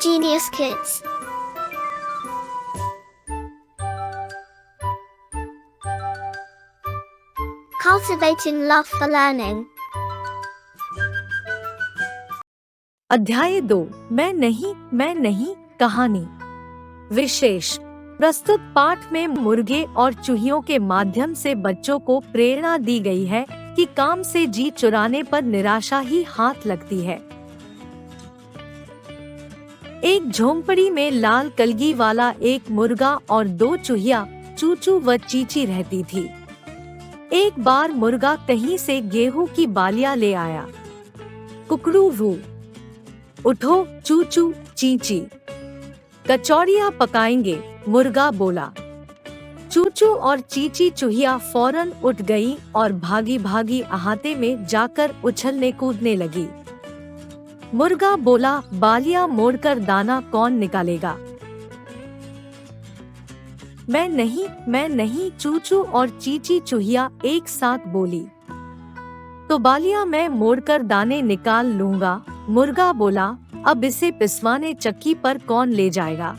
Genius Kids. Cultivating love for learning. अध्याय 2 मैं नहीं कहानी विशेष। प्रस्तुत पाठ में मुर्गे और चूहियों के माध्यम से बच्चों को प्रेरणा दी गई है कि काम से जी चुराने पर निराशा ही हाथ लगती है। एक झोंपड़ी में लाल कलगी वाला एक मुर्गा और 2 चूहिया चूचू व चीची रहती थी। एक बार मुर्गा कहीं से गेहूं की बालियां ले आया। कुकड़ू वू, उठो चूचू चींची, कचौड़ियाँ पकाएंगे, मुर्गा बोला। चूचू और चींची चूहिया फौरन उठ गई और भागी भागी अहाते में जाकर उछलने कूदने लगी। मुर्गा बोला, बालियां मोड़कर दाना कौन निकालेगा? मैं नहीं, चूचू और चींची चूहिया एक साथ बोली। तो बालियां मैं मोड़कर दाने निकाल लूंगा, मुर्गा बोला। अब इसे पिसवाने चक्की पर कौन ले जाएगा?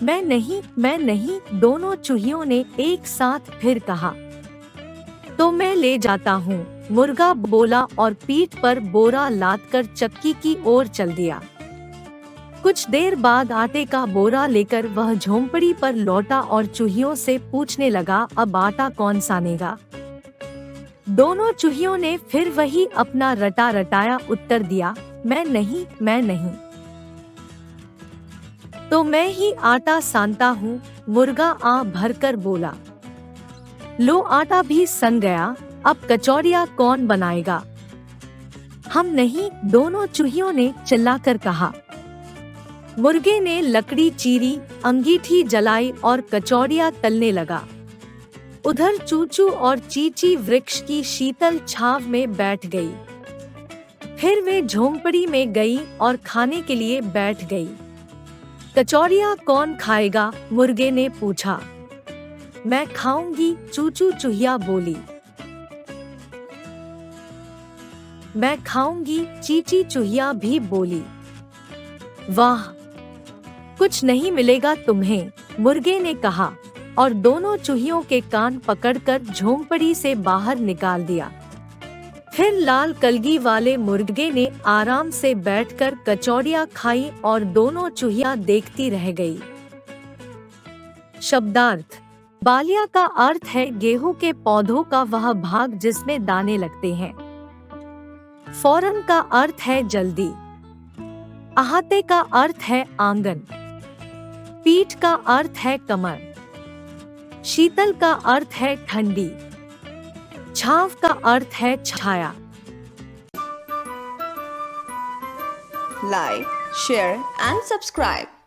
मैं नहीं, दोनों चूहियों ने एक साथ फिर कहा। तो मैं ले जाता हूँ, मुर्गा बोला और पीठ पर बोरा लादकर चक्की की ओर चल दिया। कुछ देर बाद आटे का बोरा लेकर वह झोंपड़ी पर लौटा और चूहियों से पूछने लगा, अब आटा कौन सानेगा? दोनों चूहियों ने फिर वही अपना रटा रटाया उत्तर दिया, मैं नहीं। तो मैं ही आटा सानता हूँ, मुर्गा आ भरकर बोला। लो आटा भी सन गया, अब कचौड़ियाँ कौन बनाएगा? हम नहीं, दोनों चूहियों ने चिल्लाकर कहा। मुर्गे ने लकड़ी चीरी, अंगीठी जलाई और कचौड़ियाँ तलने लगा। उधर चूचू और चींची वृक्ष की शीतल छाव में बैठ गई। फिर वे झोंपड़ी में गई और खाने के लिए बैठ गई। कचौड़ियाँ कौन खाएगा? मुर्गे ने पूछा। मैं खाऊंगी, चूचू चूहिया बोली। मैं खाऊंगी, चींची चूहिया भी बोली। वाह, कुछ नहीं मिलेगा तुम्हें, मुर्गे ने कहा और दोनों चूहियों के कान पकड़कर झोंपड़ी से बाहर निकाल दिया। फिर लाल कलगी वाले मुर्गे ने आराम से बैठकर कचौड़ियाँ खाई और दोनों चूहिया देखती रह गई। शब्दार्थ। बालिया का अर्थ है गेहूं के पौधों का वह भाग जिसमें दाने लगते हैं। फौरन का अर्थ है जल्दी। अहाते का अर्थ है आंगन। पीठ का अर्थ है कमर। शीतल का अर्थ है ठंडी। छांव का अर्थ है छाया। Like, share and subscribe.